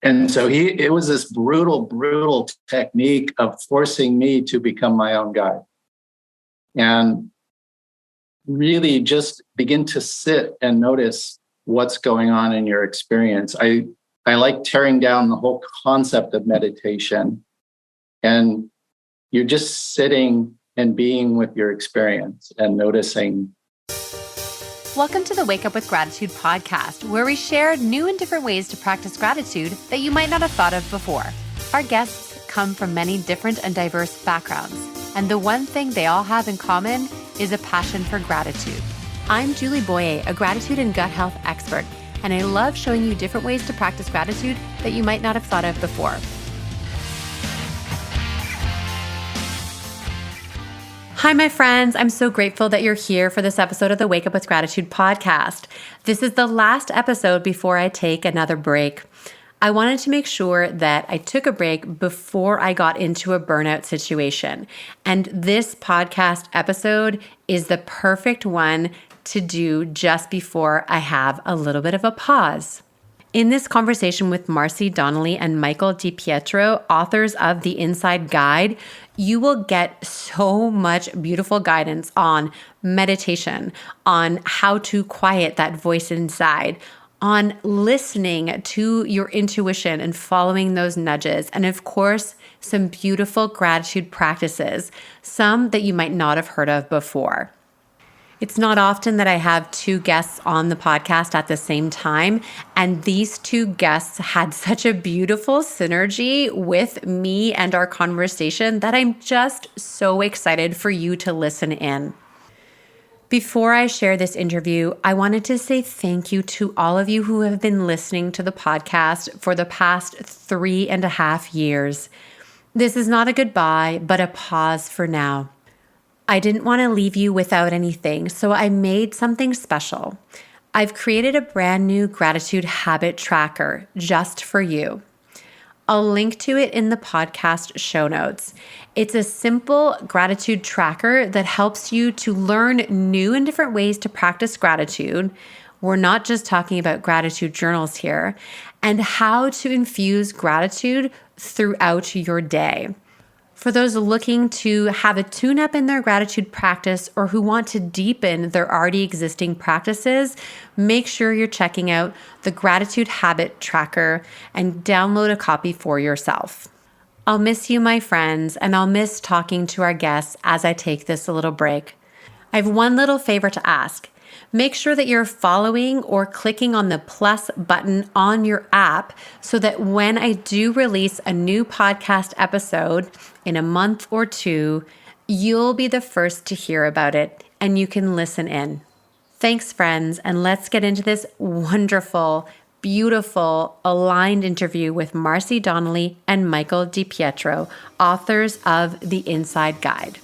And so it was this brutal technique of forcing me to become my own guide and really just begin to sit and notice what's going on in your experience. I like tearing down the whole concept of meditation, and you're just sitting and being with your experience and noticing. Welcome to the Wake Up with Gratitude podcast, where we share new and different ways to practice gratitude that you might not have thought of before. Our guests come from many different and diverse backgrounds, and the one thing they all have in common is a passion for gratitude. I'm Julie Boyer, a gratitude and gut health expert, and I love showing you different ways to practice gratitude that you might not have thought of before. Hi, my friends. I'm so grateful that you're here for this episode of the Wake Up with Gratitude podcast. This is the last episode before I take another break. I wanted to make sure that I took a break before I got into a burnout situation. And this podcast episode is the perfect one to do just before I have a little bit of a pause. In this conversation with Marcey Donnelly and Michael DiPietro, authors of The Inside Guide, you will get so much beautiful guidance on meditation, on how to quiet that voice inside, on listening to your intuition and following those nudges, and of course, some beautiful gratitude practices, some that you might not have heard of before. It's not often that I have two guests on the podcast at the same time, and these two guests had such a beautiful synergy with me and our conversation that I'm just so excited for you to listen in. Before I share this interview, I wanted to say thank you to all of you who have been listening to the podcast for the past 3.5 years. This is not a goodbye, but a pause for now. I didn't want to leave you without anything, so I made something special. I've created a brand new gratitude habit tracker just for you. I'll link to it in the podcast show notes. It's a simple gratitude tracker that helps you to learn new and different ways to practice gratitude. We're not just talking about gratitude journals here, and how to infuse gratitude throughout your day. For those looking to have a tune-up in their gratitude practice or who want to deepen their already existing practices, make sure you're checking out the Gratitude Habit Tracker and download a copy for yourself. I'll miss you, my friends, and I'll miss talking to our guests as I take this little break. I have one little favor to ask. Make sure that you're following or clicking on the plus button on your app so that when I do release a new podcast episode in a month or two, you'll be the first to hear about it and you can listen in. Thanks, friends, and let's get into this wonderful, beautiful, aligned interview with Marcey Donnelly and Michael DiPietro, authors of The Inside Guide.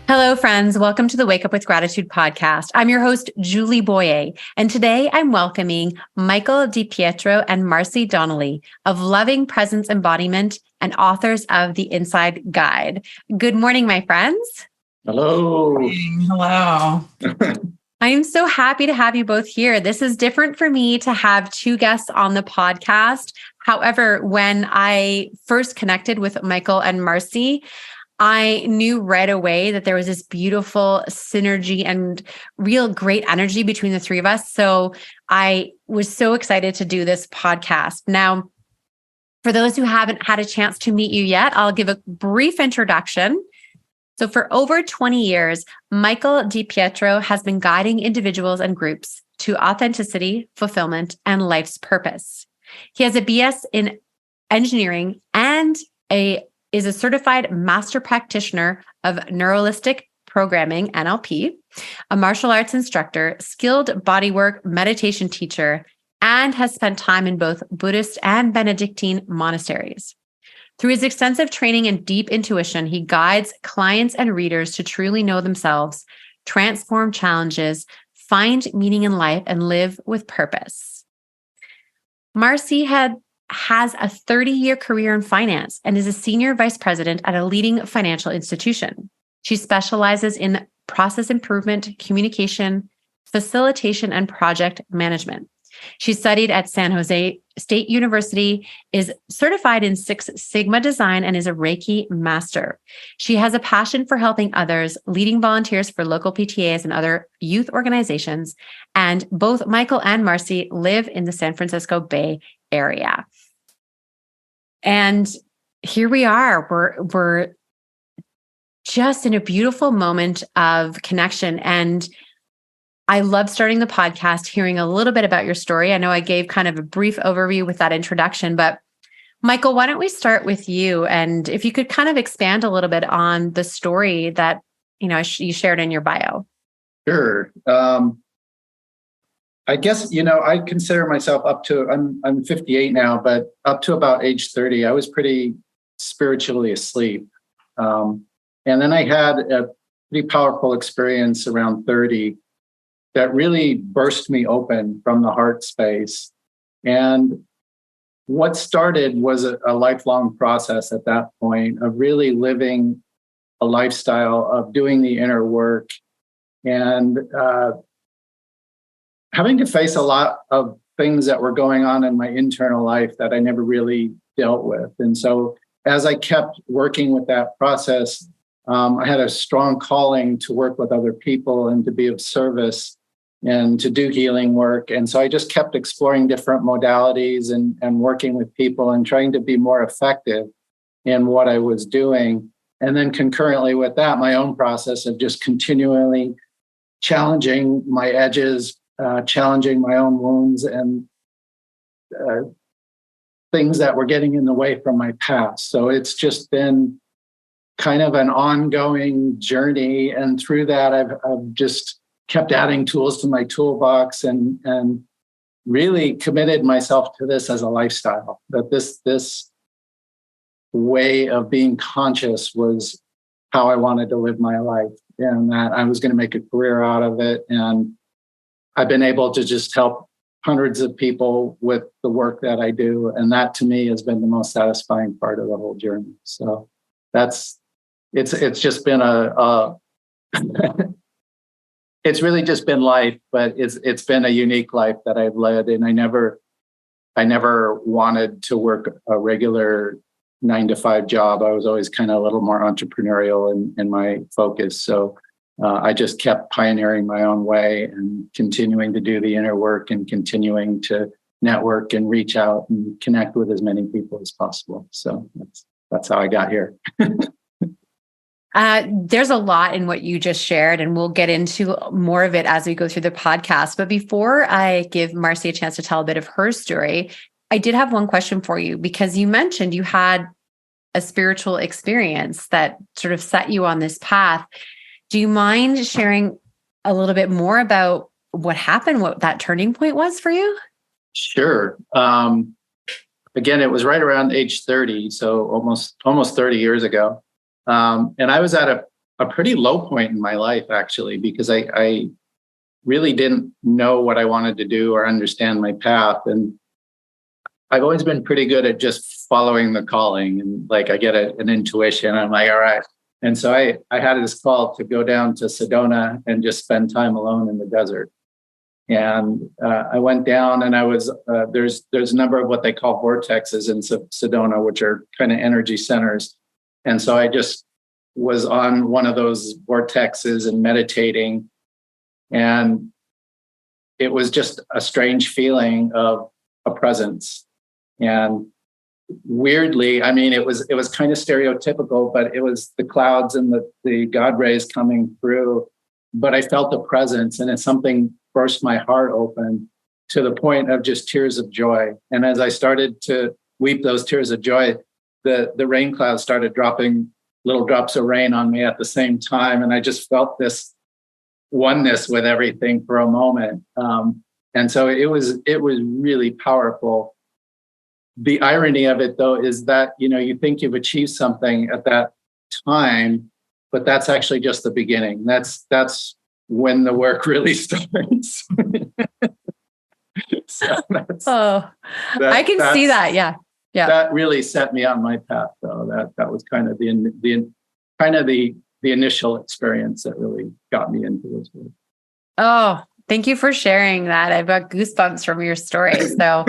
Hello, friends. Welcome to the Wake Up with Gratitude podcast. I'm your host, Julie Boyer, and today I'm welcoming Michael DiPietro and Marcey Donnelly of Loving Presence Embodiment and authors of The Inside Guide. Good morning, my friends. Hello. Hello. I am so happy to have you both here. This is different for me to have two guests on the podcast. However, when I first connected with Michael and Marcey, I knew right away that there was this beautiful synergy and real great energy between the three of us. So I was so excited to do this podcast. Now, for those who haven't had a chance to meet you yet, I'll give a brief introduction. So for over 20 years, Michael DiPietro has been guiding individuals and groups to authenticity, fulfillment, and life's purpose. He has a BS in engineering and is a certified master practitioner of Neuro-Linguistic programming, NLP, a martial arts instructor, skilled bodywork meditation teacher, and has spent time in both Buddhist and Benedictine monasteries. Through his extensive training and deep intuition, he guides clients and readers to truly know themselves, transform challenges, find meaning in life, and live with purpose. Marcey has a 30-year career in finance and is a senior vice president at a leading financial institution. She specializes in process improvement, communication, facilitation, and project management. She studied at San Jose State University, is certified in Six Sigma design, and is a Reiki master. She has a passion for helping others, leading volunteers for local PTAs and other youth organizations. And both Michael and Marcey live in the San Francisco Bay Area. And here we are. We're just in a beautiful moment of connection. And I love starting the podcast, hearing a little bit about your story. I know I gave kind of a brief overview with that introduction, but Michael, why don't we start with you? And if you could kind of expand a little bit on the story that, you shared in your bio. Sure. I guess, I consider myself I'm 58 now, but up to about age 30, I was pretty spiritually asleep. And then I had a pretty powerful experience around 30 that really burst me open from the heart space. And what started was a lifelong process at that point of really living a lifestyle of doing the inner work and having to face a lot of things that were going on in my internal life that I never really dealt with. And so as I kept working with that process, I had a strong calling to work with other people and to be of service and to do healing work. And so I just kept exploring different modalities and working with people and trying to be more effective in what I was doing. And then concurrently with that, my own process of just continually challenging my edges, challenging my own wounds and things that were getting in the way from my past. So it's just been kind of an ongoing journey. And through that, I've just kept adding tools to my toolbox and really committed myself to this as a lifestyle, that this way of being conscious was how I wanted to live my life and that I was going to make a career out of it. And I've been able to just help hundreds of people with the work that I do. And that to me has been the most satisfying part of the whole journey. So it's just been it's really just been life, but it's been a unique life that I've led. And I never wanted to work a regular 9-to-5 job. I was always kind of a little more entrepreneurial in my focus. So I just kept pioneering my own way and continuing to do the inner work and continuing to network and reach out and connect with as many people as possible. So that's how I got here. There's a lot in what you just shared, and we'll get into more of it as we go through the podcast. But before I give Marcey a chance to tell a bit of her story, I did have one question for you, because you mentioned you had a spiritual experience that sort of set you on this path. Do you mind sharing a little bit more about what happened, what that turning point was for you? Sure. Again, it was right around age 30, so almost 30 years ago. And I was at a pretty low point in my life, actually, because I really didn't know what I wanted to do or understand my path. And I've always been pretty good at just following the calling. And like I get an intuition. I'm like, all right. And so I had this call to go down to Sedona and just spend time alone in the desert. And I went down, and I was there's a number of what they call vortexes in Sedona, which are kind of energy centers. And so I just was on one of those vortexes and meditating. And it was just a strange feeling of a presence. And weirdly, I mean, it was kind of stereotypical, but it was the clouds and the God rays coming through. But I felt a presence, and it's something burst my heart open to the point of just tears of joy. And as I started to weep those tears of joy, the rain clouds started dropping little drops of rain on me at the same time. And I just felt this oneness with everything for a moment. And so it was really powerful. The irony of it, though, is that, you think you've achieved something at that time, but that's actually just the beginning. That's when the work really starts. I can see that. Yeah. Yeah. That really set me on my path, though. That was kind of the initial experience that really got me into this work. Oh, Thank you for sharing that. I've got goosebumps from your story. So,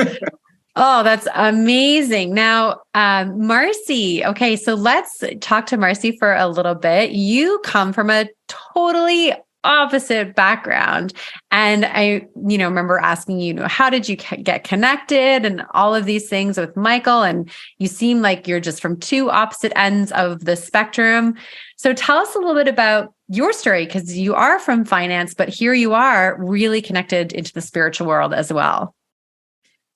oh, that's amazing. Now, Marcey, okay, so let's talk to Marcey for a little bit. You come from a totally opposite background. And I, remember asking you, how did you get connected and all of these things with Michael? And you seem like you're just from two opposite ends of the spectrum. So tell us a little bit about your story, because you are from finance, but here you are really connected into the spiritual world as well.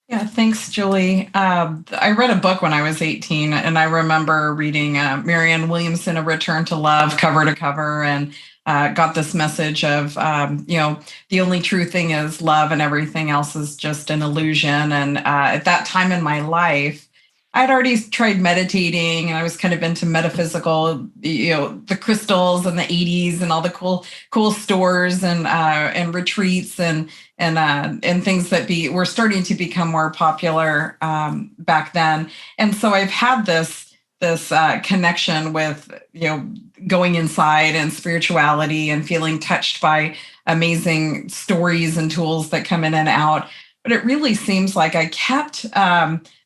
Yeah, thanks, Julie. I read a book when I was 18, and I remember reading Marianne Williamson, A Return to Love, cover to cover, and got this message of, the only true thing is love and everything else is just an illusion. And at that time in my life, I'd already tried meditating, and I was kind of into metaphysical, the crystals and the 80s and all the cool stores and retreats and things that were starting to become more popular back then. And so I've had this connection with, going inside and spirituality and feeling touched by amazing stories and tools that come in and out. But it really seems like I kept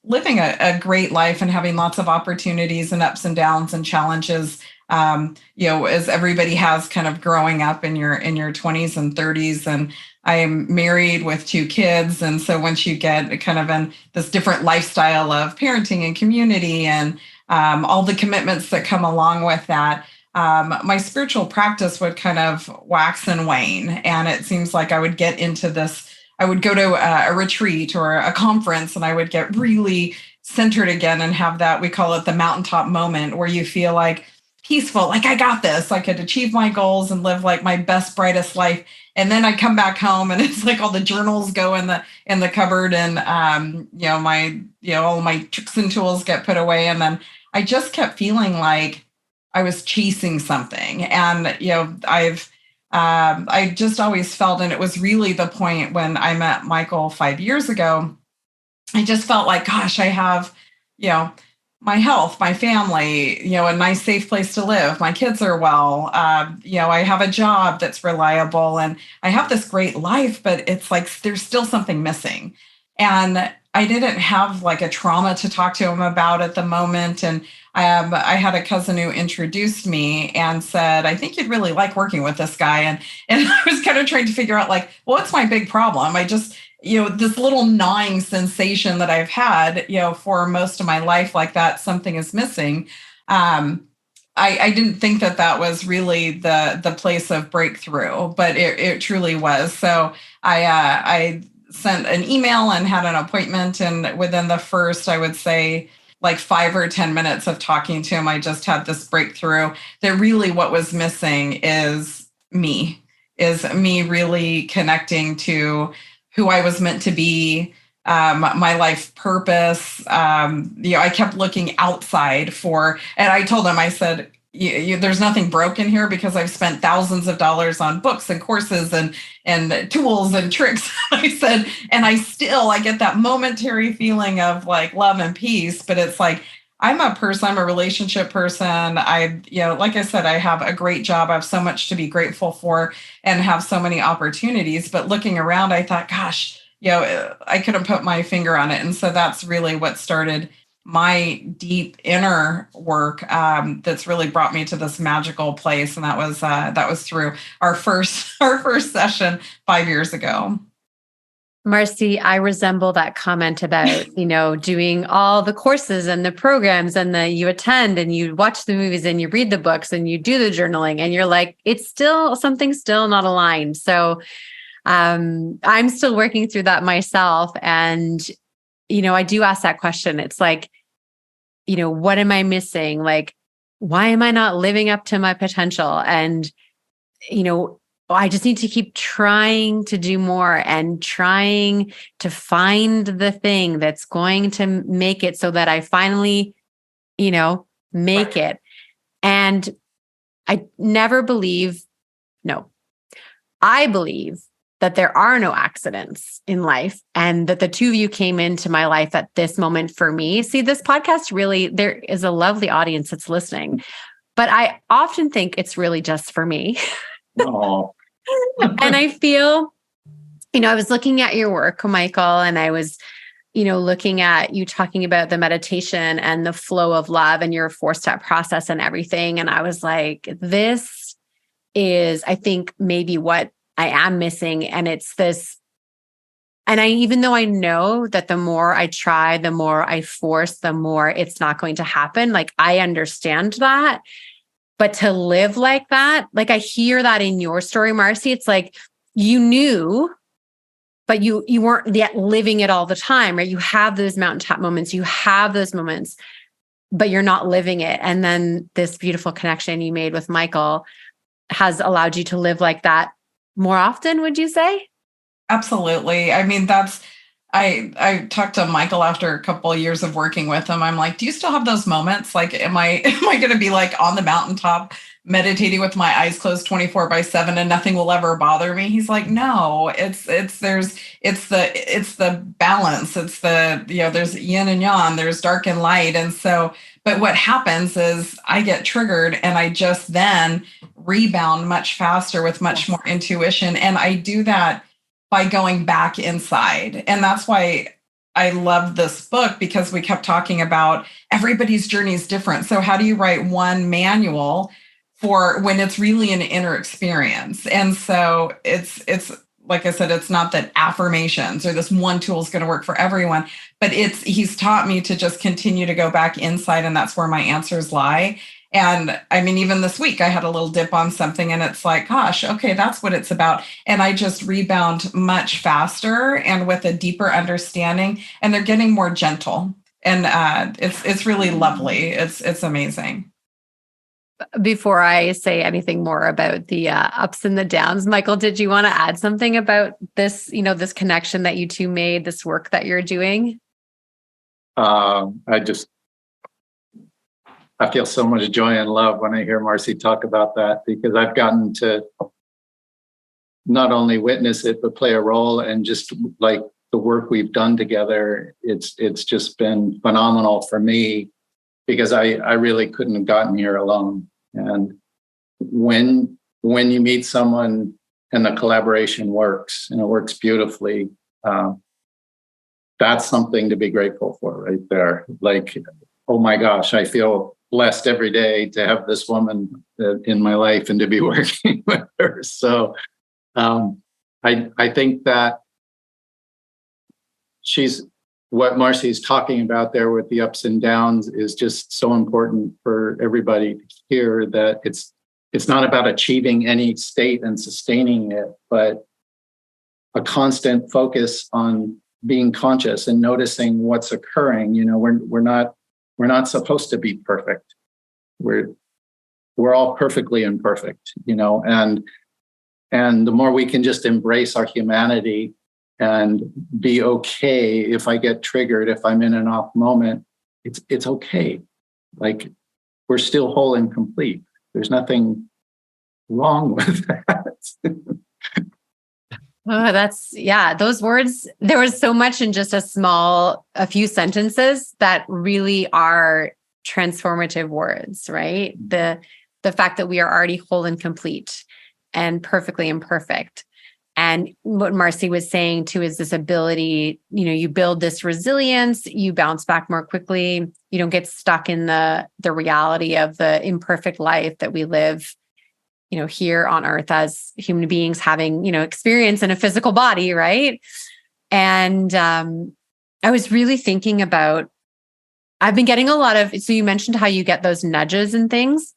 living a great life and having lots of opportunities and ups and downs and challenges, as everybody has kind of growing up in your 20s and 30s. And I am married with 2 kids. And so once you get kind of in this different lifestyle of parenting and community and all the commitments that come along with that, my spiritual practice would kind of wax and wane. And it seems like I would get into this. I would go to a retreat or a conference, and I would get really centered again and have that, we call it the mountaintop moment, where you feel like peaceful, like I got this, I could achieve my goals and live like my best, brightest life. And then I come back home and it's like all the journals go in the cupboard, and all my tricks and tools get put away. And then I just kept feeling like I was chasing something. And, I just always felt, and it was really the point when I met Michael 5 years ago, I just felt like, gosh, I have, my health, my family, a nice, safe place to live. My kids are well. I have a job that's reliable, and I have this great life, but it's like there's still something missing. And I didn't have like a trauma to talk to him about at the moment. And I had a cousin who introduced me and said, I think you'd really like working with this guy. And I was kind of trying to figure out like, what's my big problem? I just, this little gnawing sensation that I've had, for most of my life, like that something is missing. I didn't think that was really the place of breakthrough, but it truly was. So I sent an email and had an appointment. And within the first, I would say, like 5 or 10 minutes of talking to him, I just had this breakthrough that really what was missing is me really connecting to who I was meant to be, my life purpose. I kept looking outside and I told him, I said, there's nothing broken here because I've spent thousands of dollars on books and courses and tools and tricks. I said, and I get that momentary feeling of like love and peace, but it's like, I'm a relationship person. Like I said, I have a great job. I have so much to be grateful for and have so many opportunities, but looking around, I thought, gosh, I couldn't put my finger on it. And so that's really what started my deep inner work that's really brought me to this magical place. And that was through our first session 5 years ago. Marcey, I resemble that comment about, doing all the courses and the programs and you attend and you watch the movies and you read the books and you do the journaling and you're like, something's still not aligned. So I'm still working through that myself. And, I do ask that question. It's like, what am I missing? Like, why am I not living up to my potential? And, I just need to keep trying to do more and trying to find the thing that's going to make it so that I finally, make it. And I believe that there are no accidents in life and that the two of you came into my life at this moment for me. See, this podcast really, there is a lovely audience that's listening, but I often think it's really just for me. Oh. And I feel I was looking at your work, Michael, and I was, looking at you talking about the meditation and the flow of love and your 4-step process and everything. And I was like, this is, I think, maybe what I am missing. And it's this. And even though I know that the more I try, the more I force, the more it's not going to happen. Like, I understand that. But to live like that, like I hear that in your story, Marcy, it's like you knew, but you weren't yet living it all the time, right? You have those mountaintop moments, you have those moments, but you're not living it. And then this beautiful connection you made with Michael has allowed you to live like that more often, would you say? Absolutely. I mean, I talked to Michael after a couple of years of working with him. I'm like, do you still have those moments? Like, am I going to be like on the mountaintop meditating with my eyes closed 24/7 and nothing will ever bother me? He's like, no, it's the balance. It's the, there's yin and yang, there's dark and light. And so, but what happens is I get triggered and I just then rebound much faster with much more intuition. And I do that by going back inside. And that's why I love this book, because we kept talking about everybody's journey is different. So how do you write one manual for when it's really an inner experience? And so it's like I said, it's not that affirmations or this one tool is going to work for everyone, but he's taught me to just continue to go back inside, and that's where my answers lie. And I mean, even this week, I had a little dip on something and it's like, gosh, okay, that's what it's about. And I just rebound much faster and with a deeper understanding, and they're getting more gentle. And it's really lovely. It's amazing. Before I say anything more about the ups and the downs, Michael, did you want to add something about this, this connection that you two made, this work that you're doing? I feel so much joy and love when I hear Marcy talk about that, because I've gotten to not only witness it, but play a role, and just like the work we've done together, it's just been phenomenal for me, because I really couldn't have gotten here alone. And when you meet someone and the collaboration works, and it works beautifully, that's something to be grateful for right there. Like, oh my gosh, I feel blessed every day to have this woman in my life and to be working with her. So I think that what Marcy's talking about there with the ups and downs is just so important for everybody to hear, that it's not about achieving any state and sustaining it, but a constant focus on being conscious and noticing what's occurring. We're not supposed to be perfect. We're all perfectly imperfect, and the more we can just embrace our humanity and be okay if I get triggered, if I'm in an off moment, it's okay. Like, we're still whole and complete. There's nothing wrong with that. Oh, those words, there was so much in just a few sentences that really are transformative words, right? The fact that we are already whole and complete and perfectly imperfect. And what Marcy was saying too is this ability, you build this resilience, you bounce back more quickly, you don't get stuck in the reality of the imperfect life that we live here on earth as human beings, having, experience in a physical body, right? And I was really thinking about, I've been getting a lot of, so you mentioned how you get those nudges and things.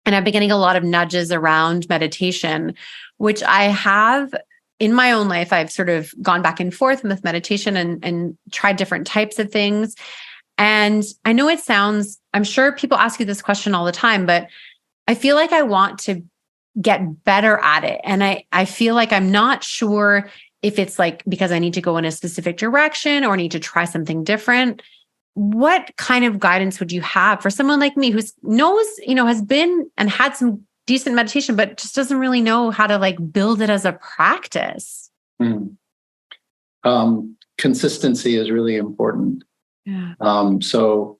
And I've been getting a lot of nudges around meditation, which I have in my own life. I've sort of gone back and forth with meditation and tried different types of things. And I know I'm sure people ask you this question all the time, but I feel like I want to get better at it. And I feel like I'm not sure if it's like because I need to go in a specific direction or need to try something different. What kind of guidance would you have for someone like me who knows, has been and had some decent meditation, but just doesn't really know how to like build it as a practice? Consistency is really important. Yeah. So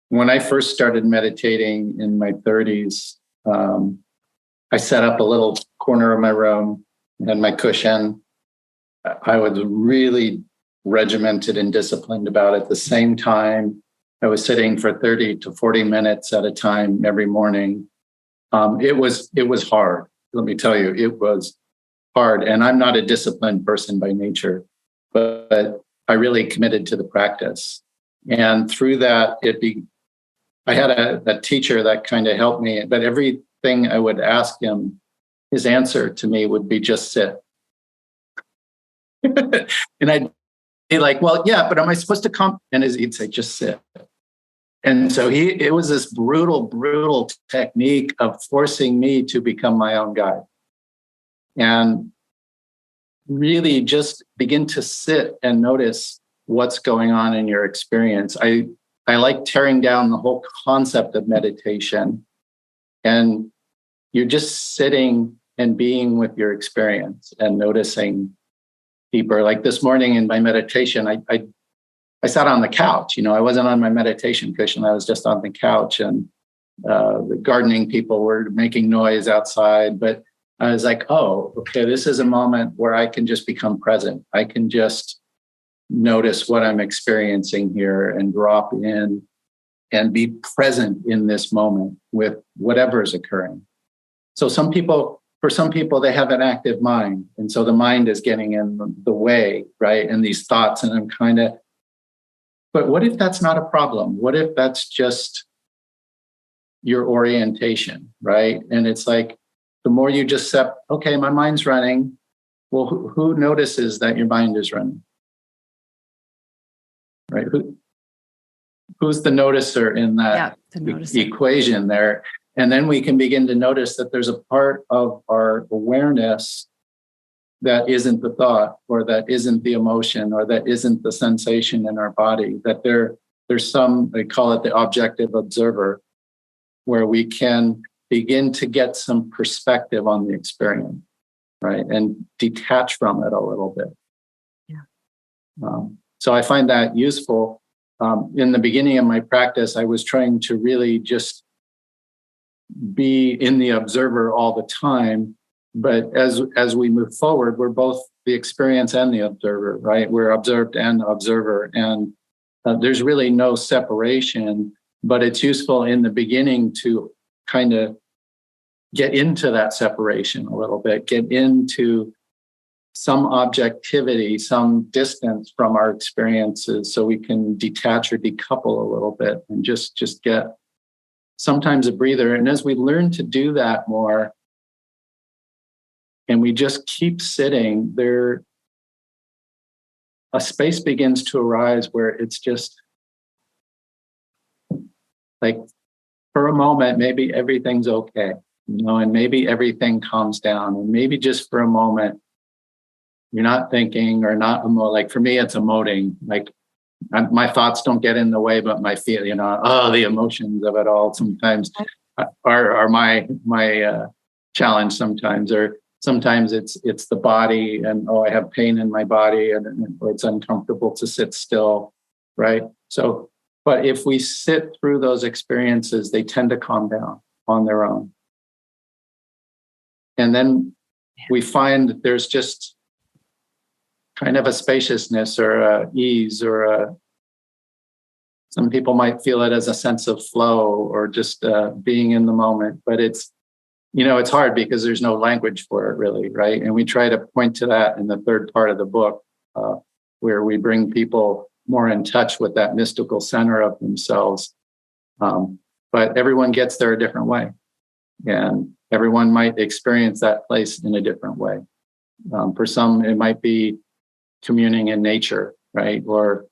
when I first started meditating in my 30s, I set up a little corner of my room and my cushion. I was really regimented and disciplined about it. At the same time, I was sitting for 30 to 40 minutes at a time every morning. It was hard. Let me tell you, it was hard. And I'm not a disciplined person by nature, but I really committed to the practice. And through that, I had a teacher that kind of helped me, but everything I would ask him, his answer to me would be just sit. And I'd be like, well, yeah, but am I supposed to come? And he'd say, just sit. And so it was this brutal technique of forcing me to become my own guide. And really just begin to sit and notice what's going on in your experience. I like tearing down the whole concept of meditation. And you're just sitting and being with your experience and noticing deeper. Like this morning in my meditation, I sat on the couch. I wasn't on my meditation cushion. I was just on the couch, and the gardening people were making noise outside. But I was like, oh, okay, this is a moment where I can just become present. I can just notice what I'm experiencing here and drop in and be present in this moment with whatever is occurring. So for some people, they have an active mind. And so the mind is getting in the way, right? And these thoughts, and I'm but what if that's not a problem? What if that's just your orientation, right? And it's like, the more you just say, okay, my mind's running. Well, who notices that your mind is running? Right? Who's the noticer in that equation there? And then we can begin to notice that there's a part of our awareness that isn't the thought, or that isn't the emotion, or that isn't the sensation in our body, that there's some, they call it the objective observer, where we can begin to get some perspective on the experience, right? And detach from it a little bit. Yeah. So I find that useful. In the beginning of my practice, I was trying to really just be in the observer all the time. But as we move forward, we're both the experience and the observer, right? We're observed and observer. And there's really no separation, but it's useful in the beginning to kind of get into that separation a little bit, get into some objectivity, some distance from our experiences, so we can detach or decouple a little bit and just get sometimes a breather. And as we learn to do that more, and we just keep sitting there, a space begins to arise where it's just like, for a moment, maybe everything's okay, and maybe everything calms down. And maybe just for a moment, you're not thinking or not like for me, it's emoting. Like my thoughts don't get in the way, but my feel, the emotions of it all sometimes are my challenge sometimes, or sometimes it's the body, and I have pain in my body, or it's uncomfortable to sit still, right? So, but if we sit through those experiences, they tend to calm down on their own. And then we find that there's just kind of a spaciousness or a ease, or some people might feel it as a sense of flow, or just being in the moment. But it's hard because there's no language for it really, right? And we try to point to that in the third part of the book, where we bring people more in touch with that mystical center of themselves. But everyone gets there a different way. And everyone might experience that place in a different way. For some, it might be communing in nature, right? Or,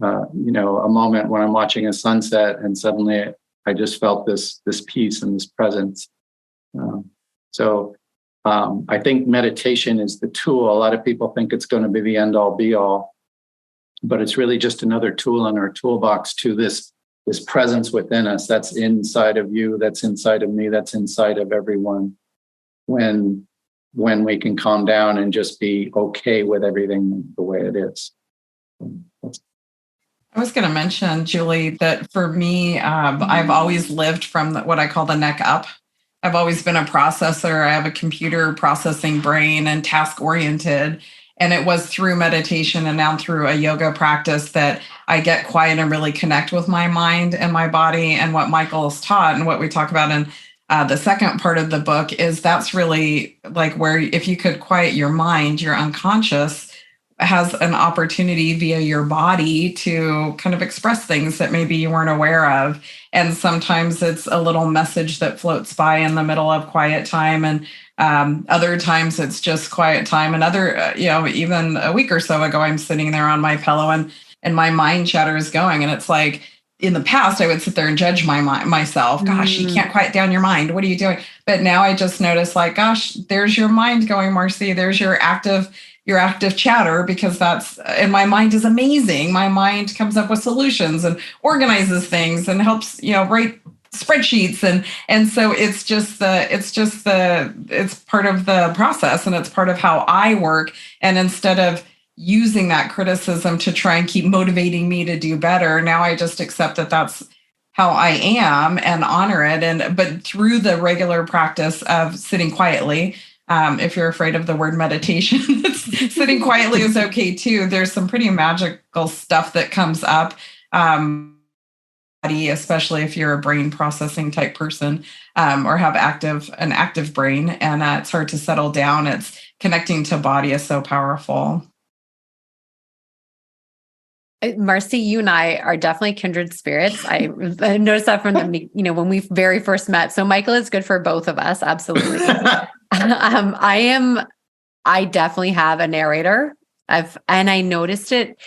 a moment when I'm watching a sunset and suddenly I just felt this peace and this presence. So I think meditation is the tool. A lot of people think it's going to be the end all be all, but it's really just another tool in our toolbox to this presence within us that's inside of you, that's inside of me, that's inside of everyone. When we can calm down and just be okay with everything the way it is. I was going to mention, Julie, that for me, I've always lived from what I call the neck up. I've always been a processor. I have a computer processing brain and task oriented. And it was through meditation and now through a yoga practice that I get quiet and really connect with my mind and my body. And what Michael has taught and what we talk about in the second part of the book is that's really like where if you could quiet your mind, your unconscious has an opportunity via your body to kind of express things that maybe you weren't aware of. And sometimes it's a little message that floats by in the middle of quiet time. And other times it's just quiet time. And even a week or so ago, I'm sitting there on my pillow and my mind chatter is going. And it's like, in the past, I would sit there and judge myself. Gosh, you can't quiet down your mind. What are you doing? But now I just notice like, gosh, there's your mind going, Marcy. There's your active chatter, because and my mind is amazing. My mind comes up with solutions and organizes things and helps, write spreadsheets. And so it's part of the process and it's part of how I work. And instead of using that criticism to try and keep motivating me to do better, now I just accept that that's how I am and honor it. But through the regular practice of sitting quietly, if you're afraid of the word meditation, sitting quietly is okay too. There's some pretty magical stuff that comes up, especially if you're a brain processing type person or have an active brain, and it's hard to settle down. It's connecting to body is so powerful. Marcy, you and I are definitely kindred spirits. I noticed that from when we very first met. So Michael is good for both of us. Absolutely. I definitely have a narrator. I noticed it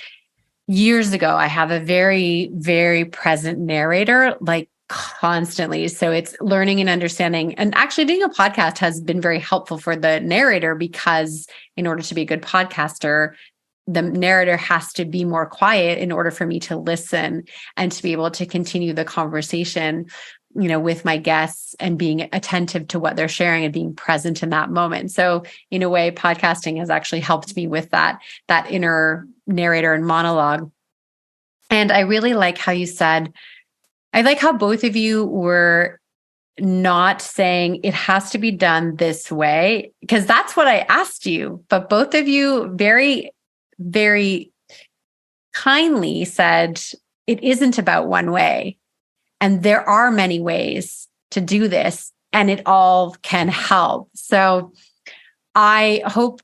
years ago. I have a very, very present narrator, like constantly. So it's learning and understanding. And actually doing a podcast has been very helpful for the narrator, because in order to be a good podcaster, the narrator has to be more quiet in order for me to listen and to be able to continue the conversation, with my guests and being attentive to what they're sharing and being present in that moment. So in a way, podcasting has actually helped me with that inner narrator and monologue. And I really like how you said, I like how both of you were not saying it has to be done this way, because that's what I asked you. But both of you very, very kindly said it isn't about one way. And there are many ways to do this, and it all can help. So I hope,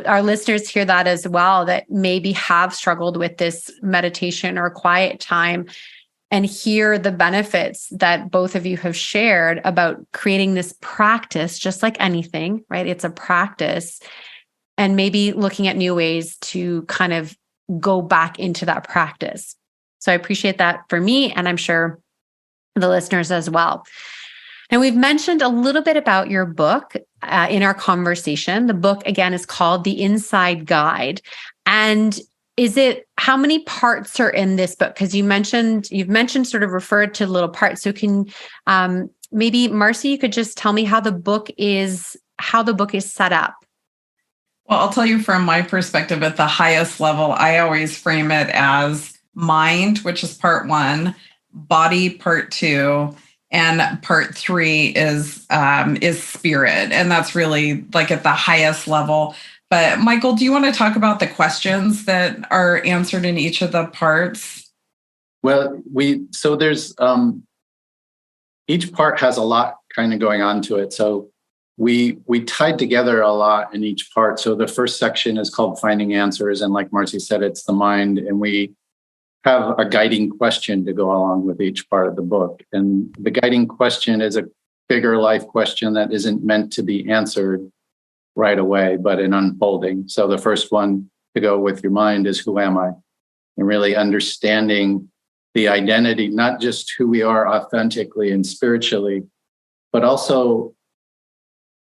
our listeners hear that as well, that maybe have struggled with this meditation or quiet time, and hear the benefits that both of you have shared about creating this practice, just like anything, right? It's a practice, and maybe looking at new ways to kind of go back into that practice. So I appreciate that for me, and I'm sure the listeners as well. And we've mentioned a little bit about your book in our conversation. The book, again, is called The Inside Guide. And how many parts are in this book? Because you've mentioned sort of referred to little parts. So can maybe Marcy, you could just tell me how the book is set up. Well, I'll tell you from my perspective at the highest level, I always frame it as mind, which is part 1, body, part 2, and part 3 is spirit. And that's really like at the highest level. But Michael, do you want to talk about the questions that are answered in each of the parts? Well, there's each part has a lot kind of going on to it. So we tied together a lot in each part. So the first section is called Finding Answers. And like Marcy said, it's the mind. And we have a guiding question to go along with each part of the book. And the guiding question is a bigger life question that isn't meant to be answered right away, but in unfolding. So the first one to go with your mind is, who am I? And really understanding the identity, not just who we are authentically and spiritually, but also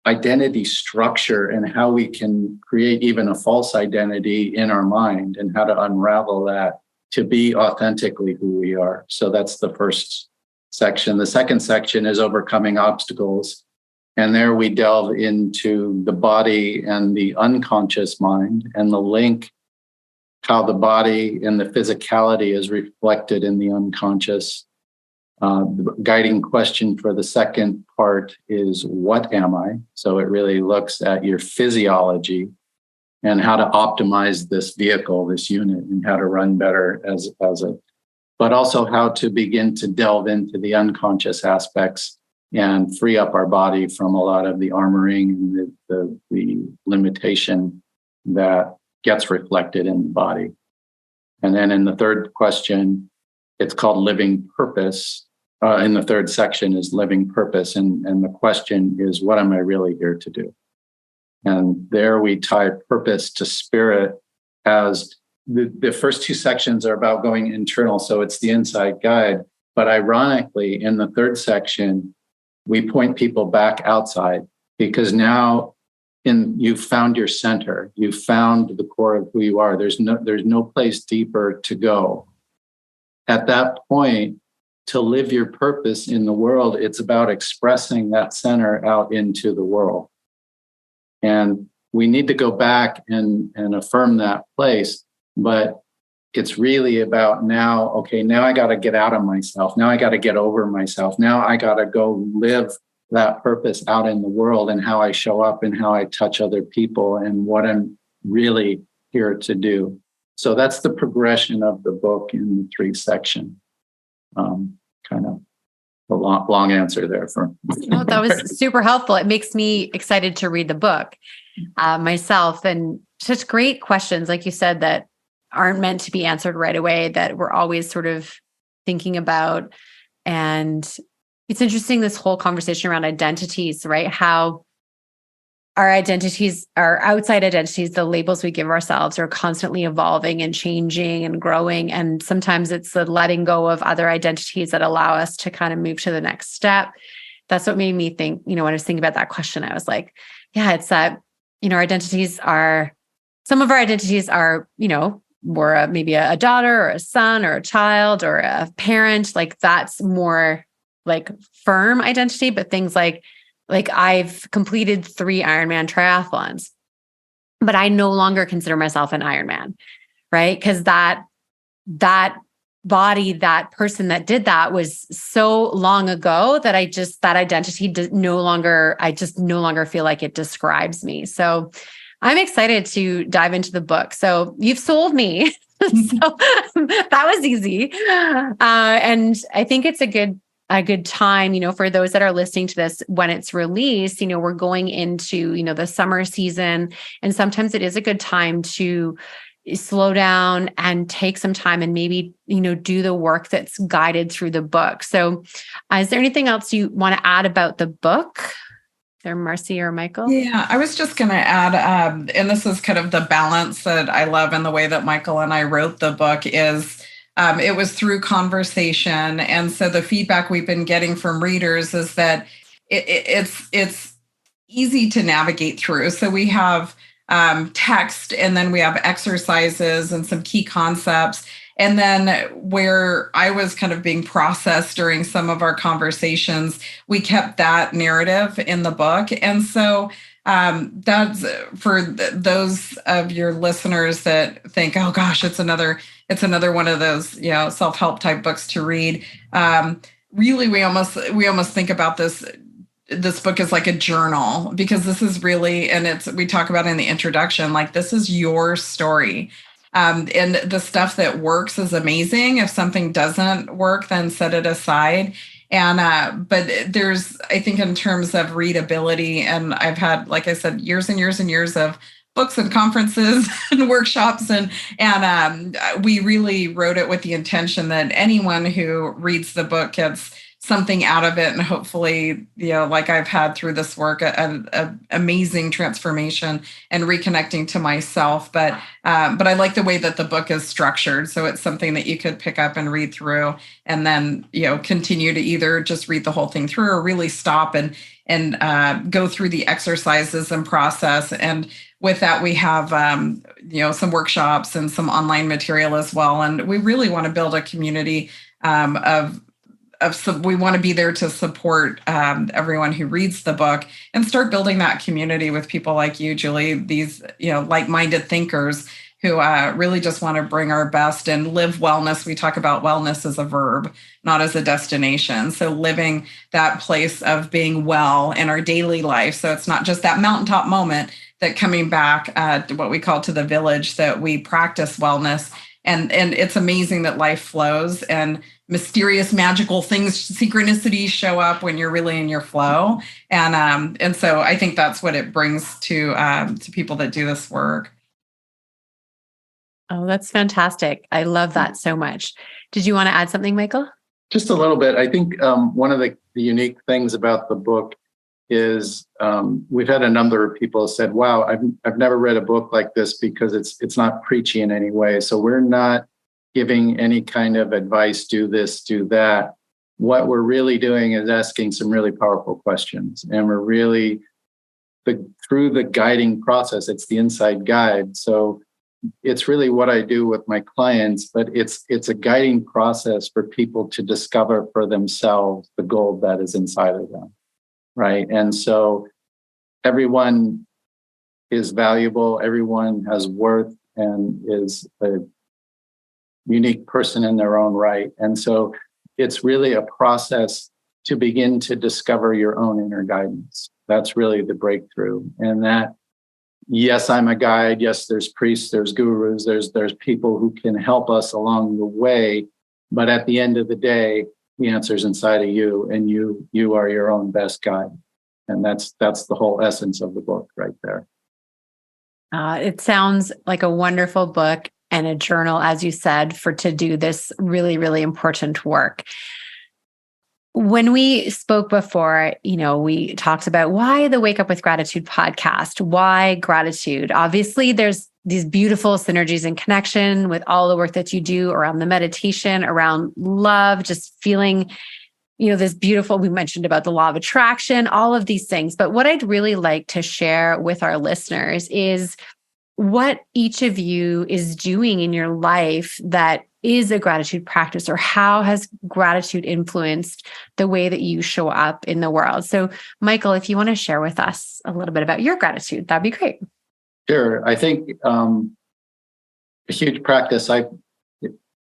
identity structure and how we can create even a false identity in our mind, and how to unravel that to be authentically who we are. So that's the first section. The second section is overcoming obstacles. And there we delve into the body and the unconscious mind, and the link, how the body and the physicality is reflected in the unconscious. The guiding question for the second part is, what am I? So it really looks at your physiology and how to optimize this vehicle, this unit, and how to run better but also how to begin to delve into the unconscious aspects and free up our body from a lot of the armoring and the limitation that gets reflected in the body. And then in the third question, it's called living purpose. In the third section is living purpose. And the question is, what am I really here to do? And there we tie purpose to spirit, as the first two sections are about going internal. So it's the inside guide. But ironically, in the third section, we point people back outside, because now you've found your center. You've found the core of who you are. There's no place deeper to go. At that point, to live your purpose in the world, it's about expressing that center out into the world. And we need to go back and affirm that place. But it's really about now I got to get out of myself. Now I got to get over myself. Now I got to go live that purpose out in the world, and how I show up and how I touch other people and what I'm really here to do. So that's the progression of the book in the 3 section. Kind of a long answer there for. Oh, that was super helpful. It makes me excited to read the book myself, and such great questions, like you said, that aren't meant to be answered right away, that we're always sort of thinking about. And it's interesting, this whole conversation around identities, right? How our identities, our outside identities, the labels we give ourselves, are constantly evolving and changing and growing. And sometimes it's the letting go of other identities that allow us to kind of move to the next step. That's what made me think, when I was thinking about that question, I was like, yeah, it's that, our identities are, some of our identities are, we're maybe a daughter or a son or a child or a parent. Like that's more like firm identity. But things like I've completed 3 Ironman triathlons, but I no longer consider myself an Ironman, right? Because that body, that person that did that was so long ago that that identity I just no longer feel like it describes me. So I'm excited to dive into the book. So you've sold me. So that was easy. And I think it's a good time, for those that are listening to this when it's released. We're going into, the summer season, and sometimes it is a good time to slow down and take some time and maybe, do the work that's guided through the book. So is there anything else you want to add about the book there, Marcey or Michael? Yeah, I was just going to add, and this is kind of the balance that I love in the way that Michael and I wrote the book is, it was through conversation. And so the feedback we've been getting from readers is that it's easy to navigate through. So we have text, and then we have exercises and some key concepts. And then where I was kind of being processed during some of our conversations, we kept that narrative in the book. And so that's for those of your listeners that think, oh gosh, it's another one of those, self-help type books to read. Really, we almost think about this book as like a journal, because this is really, and we talk about in the introduction, like this is your story. And the stuff that works is amazing. If something doesn't work, then set it aside. And but there's, I think, in terms of readability, and I've had, like I said, years and years and years of books and conferences and workshops, and we really wrote it with the intention that anyone who reads the book gets something out of it, and hopefully, like I've had through this work, an amazing transformation and reconnecting to myself. But I like the way that the book is structured. So it's something that you could pick up and read through, and then, continue to either just read the whole thing through or really stop and go through the exercises and process. And with that, we have, some workshops and some online material as well. And we really want to build a community we want to be there to support everyone who reads the book, and start building that community with people like you, Julie, these, like-minded thinkers who really just want to bring our best and live wellness. We talk about wellness as a verb, not as a destination. So living that place of being well in our daily life. So it's not just that mountaintop moment, that coming back to what we call to the village, that we practice wellness. And it's amazing that life flows and mysterious, magical things, synchronicities show up when you're really in your flow. And so I think that's what it brings to people that do this work. Oh, that's fantastic. I love that so much. Did you want to add something, Michael? Just a little bit. I think one of the unique things about the book is we've had a number of people said, wow, I've never read a book like this because it's not preachy in any way. So we're not giving any kind of advice, do this, do that. What we're really doing is asking some really powerful questions. And we're really, through the guiding process, it's the inside guide. So it's really what I do with my clients, but it's a guiding process for people to discover for themselves the gold that is inside of them, right? And so everyone is valuable, everyone has worth and is a unique person in their own right. And so it's really a process to begin to discover your own inner guidance. That's really the breakthrough. And that, yes, I'm a guide. Yes, there's priests, there's gurus, there's people who can help us along the way. But at the end of the day, the answer's inside of you, and you are your own best guide. And that's the whole essence of the book right there. It sounds like a wonderful book and a journal, as you said, to do this really, really important work. When we spoke before, we talked about why the Wake Up with Gratitude podcast, why gratitude. Obviously, there's these beautiful synergies and connection with all the work that you do around the meditation, around love, just feeling, this beautiful, we mentioned about the law of attraction, all of these things. But what I'd really like to share with our listeners is what each of you is doing in your life that is a gratitude practice, or how has gratitude influenced the way that you show up in the world. So, Michael, if you want to share with us a little bit about your gratitude, that'd be great. Sure. I think a huge practice I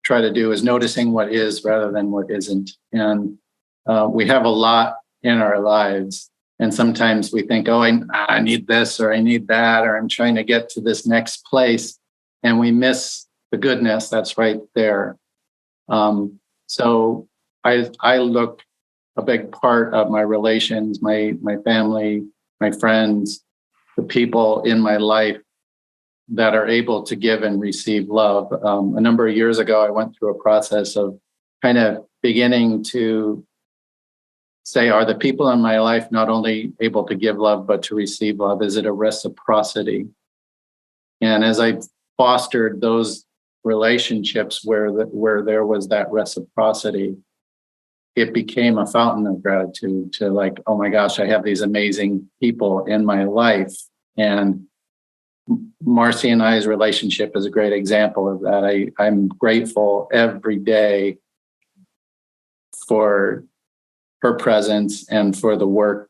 try to do is noticing what is rather than what isn't. And we have a lot in our lives. And sometimes we think, oh, I need this, or I need that, or I'm trying to get to this next place. And we miss the goodness that's right there. So I look, a big part of my relations, my family, my friends, the people in my life that are able to give and receive love. A number of years ago, I went through a process of kind of beginning to say, are the people in my life not only able to give love, but to receive love? Is it a reciprocity? And as I fostered those relationships where there was that reciprocity, it became a fountain of gratitude to like, oh my gosh, I have these amazing people in my life. And Marcy and I's relationship is a great example of that. I'm grateful every day for her presence and for the work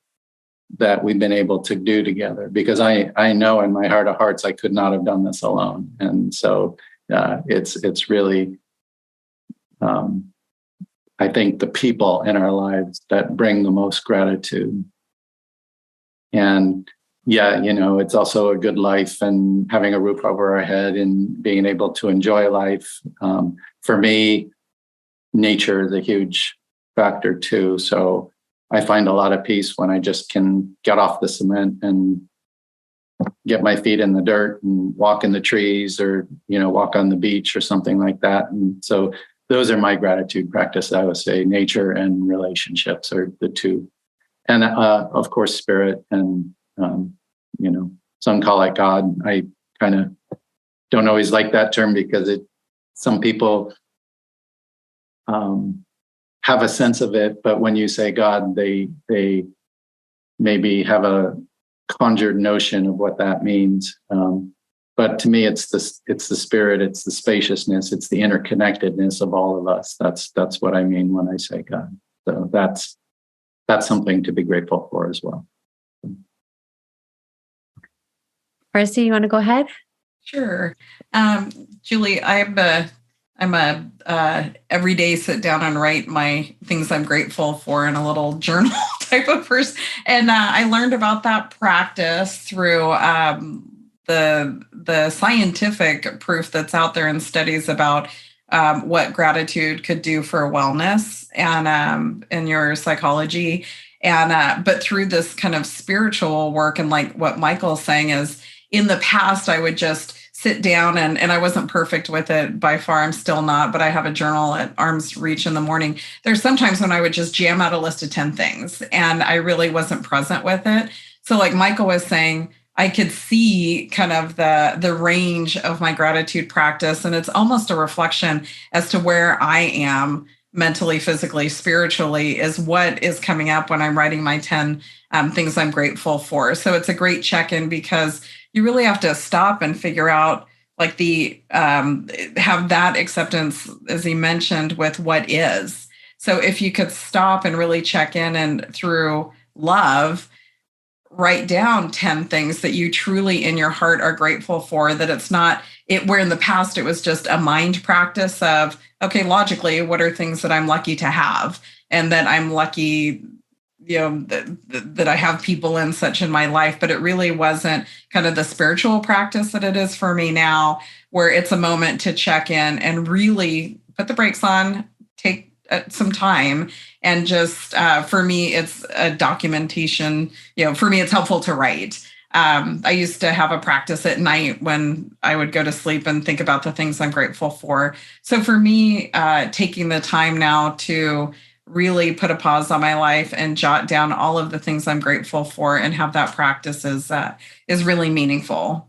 that we've been able to do together, because I know in my heart of hearts, I could not have done this alone. And so it's really, I think, the people in our lives that bring the most gratitude. And yeah, it's also a good life and having a roof over our head and being able to enjoy life. For me, nature is a huge factor too. So I find a lot of peace when I just can get off the cement and get my feet in the dirt and walk in the trees, or, walk on the beach or something like that. And so those are my gratitude practice. I would say nature and relationships are the two. And of course, spirit and, some call it God. I kind of don't always like that term because some people have a sense of it, but when you say God, they maybe have a conjured notion of what that means. But to me, it's the spirit, it's the spaciousness, it's the interconnectedness of all of us. That's what I mean when I say God. So that's something to be grateful for as well. Marcy, you want to go ahead? Sure. Julie, I'm a everyday sit down and write my things I'm grateful for in a little journal type of person. And I learned about that practice through the scientific proof that's out there in studies about what gratitude could do for wellness and in your psychology. And but through this kind of spiritual work, and like what Michael's saying is, in the past, I would just sit down and I wasn't perfect with it by far. I'm still not, but I have a journal at arm's reach in the morning. There's sometimes when I would just jam out a list of 10 things and I really wasn't present with it. So like Michael was saying, I could see kind of the range of my gratitude practice. And it's almost a reflection as to where I am mentally, physically, spiritually, is what is coming up when I'm writing my 10 things I'm grateful for. So it's a great check-in because you really have to stop and figure out like have that acceptance, as he mentioned, with what is. So if you could stop and really check in and through love, write down 10 things that you truly in your heart are grateful for, that it's not where in the past it was just a mind practice of, okay, logically, what are things that I'm lucky to have? And that I'm lucky, that I have people and such in my life, but it really wasn't kind of the spiritual practice that it is for me now, where it's a moment to check in and really put the brakes on, take some time. And just for me, it's a documentation. For me, it's helpful to write. I used to have a practice at night when I would go to sleep and think about the things I'm grateful for. So for me, taking the time now to really put a pause on my life and jot down all of the things I'm grateful for and have that practice is really meaningful.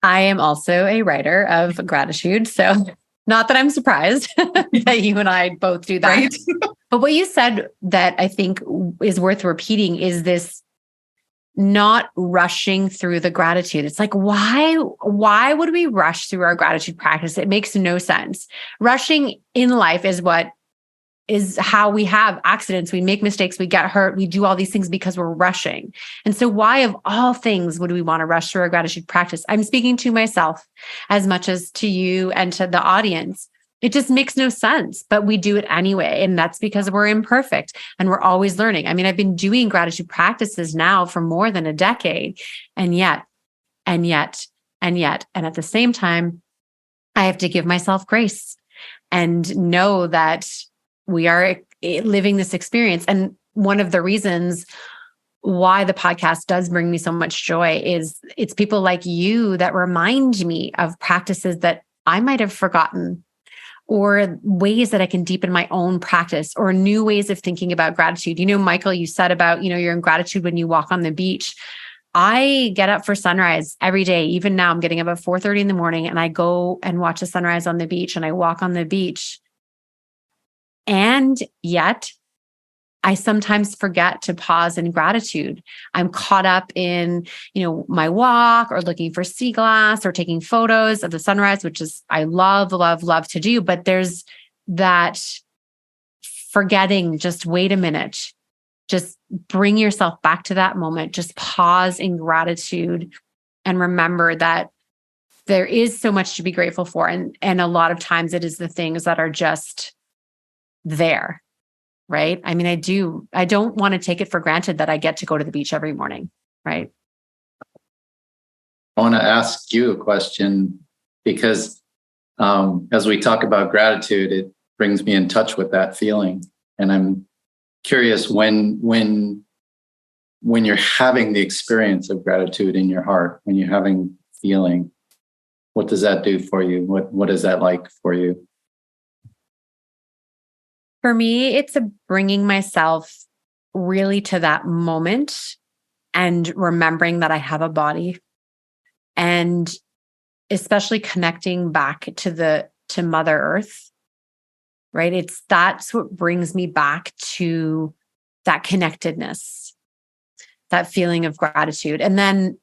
I am also a writer of gratitude. So not that I'm surprised that you and I both do that. Right? But what you said that I think is worth repeating is this not rushing through the gratitude. It's like, why would we rush through our gratitude practice? It makes no sense. Rushing in life is how we have accidents. We make mistakes. We get hurt. We do all these things because we're rushing. And so why of all things would we want to rush through our gratitude practice? I'm speaking to myself as much as to you and to the audience. It just makes no sense, but we do it anyway. And that's because we're imperfect and we're always learning. I mean, I've been doing gratitude practices now for more than a decade. And yet, and at the same time, I have to give myself grace and know that we are living this experience. And one of the reasons why the podcast does bring me so much joy is it's people like you that remind me of practices that I might have forgotten, or ways that I can deepen my own practice, or new ways of thinking about gratitude. Michael, you said about, you're in gratitude when you walk on the beach. I get up for sunrise every day. Even now I'm getting up at 4:30 in the morning and I go and watch the sunrise on the beach and I walk on the beach. And yet I sometimes forget to pause in gratitude. I'm caught up in, my walk or looking for sea glass or taking photos of the sunrise, which is, I love, love, love to do. But there's that forgetting, just wait a minute, just bring yourself back to that moment, just pause in gratitude and remember that there is so much to be grateful for. And a lot of times it is the things that are just there. Right? I mean, I don't want to take it for granted that I get to go to the beach every morning. Right? I want to ask you a question because as we talk about gratitude, it brings me in touch with that feeling. And I'm curious when you're having the experience of gratitude in your heart, when you're having feeling, what does that do for you? What is that like for you? For me, it's bringing myself really to that moment and remembering that I have a body, and especially connecting back to Mother Earth, right? That's what brings me back to that connectedness, that feeling of gratitude. And then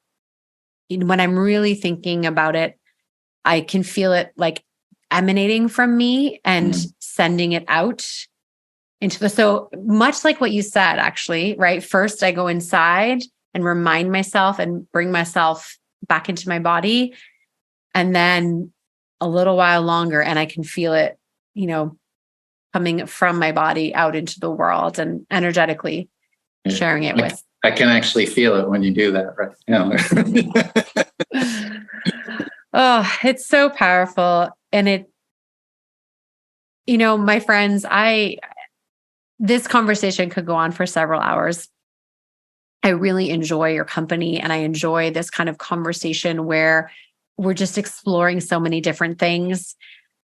when I'm really thinking about it, I can feel it like emanating from me and sending it out into so much like what you said, actually, right? First, I go inside and remind myself and bring myself back into my body. And then a little while longer, and I can feel it, coming from my body out into the world and energetically sharing it with. I can actually feel it when you do that, right? Oh, it's so powerful. And my friends, this conversation could go on for several hours. I really enjoy your company, and I enjoy this kind of conversation where we're just exploring so many different things.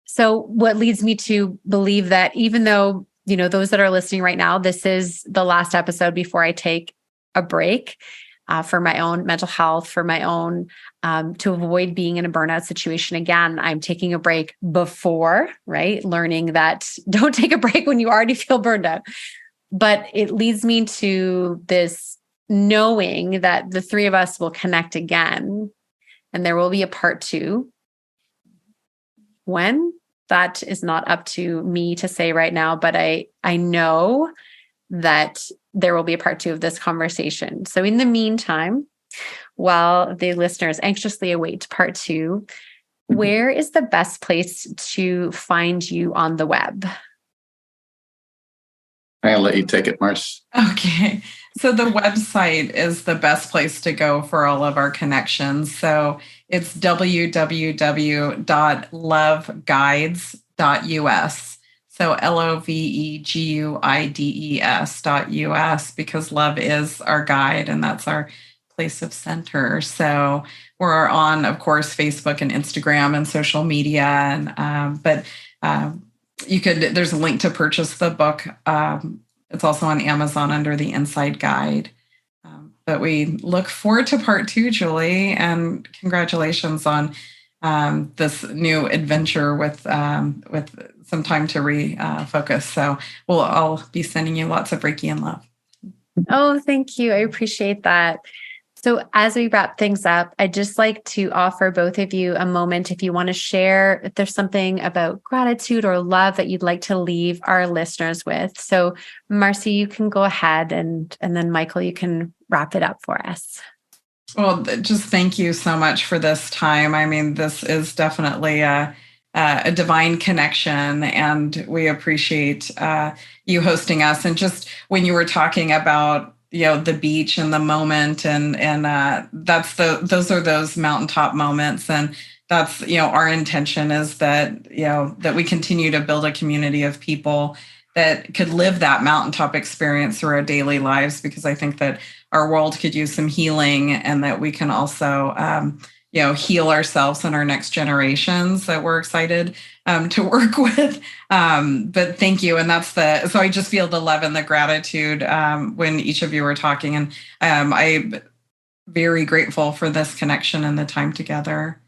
So what leads me to believe that even though, those that are listening right now, this is the last episode before I take a break for my own mental health, for my own, to avoid being in a burnout situation again, I'm taking a break before, right? Learning that don't take a break when you already feel burned out. But it leads me to this knowing that the three of us will connect again, and there will be a part 2. When? That is not up to me to say right now, but I know that there will be a part 2 of this conversation. So in the meantime, while the listeners anxiously await part 2, where is the best place to find you on the web? I'll let you take it, Marce. Okay. So the website is the best place to go for all of our connections. So it's www.loveguides.us. So LOVEGUIDES.us, because love is our guide and that's our place of center. So we're on, of course, Facebook and Instagram and social media. And there's a link to purchase the book. It's also on Amazon under the Inside Guide. But we look forward to part 2, Julie, and congratulations on this new adventure with some time to refocus. So I'll be sending you lots of Reiki and love. Oh, thank you. I appreciate that. So as we wrap things up, I'd just like to offer both of you a moment if you want to share if there's something about gratitude or love that you'd like to leave our listeners with. So Marcy, you can go ahead, and then Michael, you can wrap it up for us. Well, just thank you so much for this time. I mean, this is definitely a divine connection, and we appreciate you hosting us. And just when you were talking about the beach and the moment, and those are those mountaintop moments, and that's our intention is that that we continue to build a community of people that could live that mountaintop experience through our daily lives, because I think that our world could use some healing, and that we can also heal ourselves and our next generations that we're excited to work with. But thank you. And so I just feel the love and the gratitude when each of you were talking. And I'm very grateful for this connection and the time together.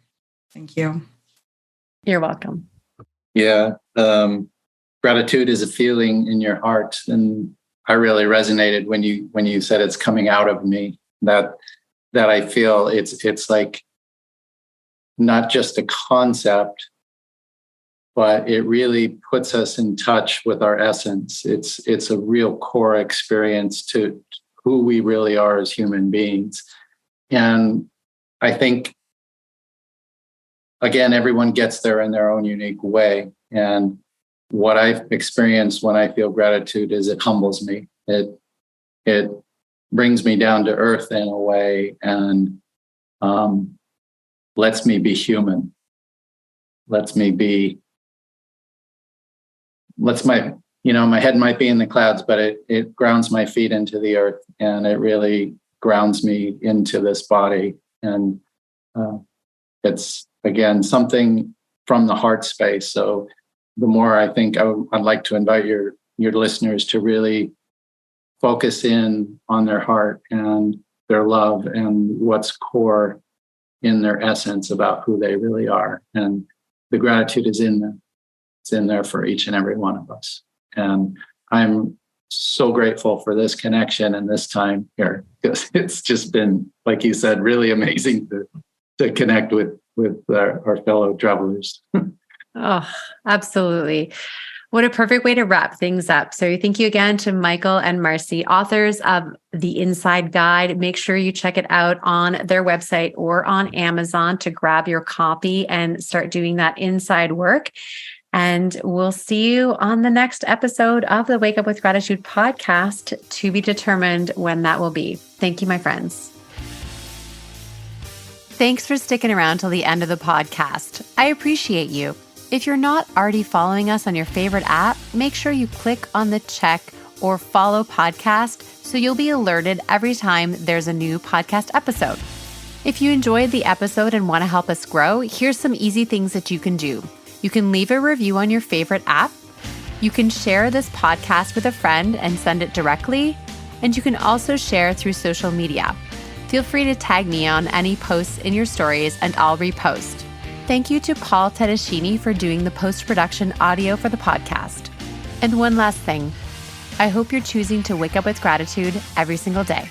Thank you. You're welcome. Yeah. Gratitude is a feeling in your heart. And I really resonated when you said it's coming out of me, that I feel it's like not just a concept, but it really puts us in touch with our essence. It's a real core experience to who we really are as human beings. And I think, again, everyone gets there in their own unique way. And what I've experienced when I feel gratitude is it humbles me. It brings me down to earth in a way, and lets me be human. My head might be in the clouds, but it grounds my feet into the earth, and it really grounds me into this body. And it's, again, something from the heart space. So the more I think I'd like to invite your listeners to really focus in on their heart and their love and what's core in their essence about who they really are. And the gratitude is in them. It's in there for each and every one of us. And I'm so grateful for this connection and this time here, because it's just been, like you said, really amazing to connect with our fellow travelers. Oh, absolutely. What a perfect way to wrap things up. So thank you again to Michael and Marcey, authors of The Inside Guide. Make sure you check it out on their website or on Amazon to grab your copy and start doing that inside work. And we'll see you on the next episode of the Wake Up with Gratitude podcast, to be determined when that will be. Thank you, my friends. Thanks for sticking around till the end of the podcast. I appreciate you. If you're not already following us on your favorite app, make sure you click on the check or follow podcast so you'll be alerted every time there's a new podcast episode. If you enjoyed the episode and want to help us grow, here's some easy things that you can do. You can leave a review on your favorite app. You can share this podcast with a friend and send it directly. And you can also share through social media. Feel free to tag me on any posts in your stories and I'll repost. Thank you to Paul Tedeschini for doing the post-production audio for the podcast. And one last thing, I hope you're choosing to wake up with gratitude every single day.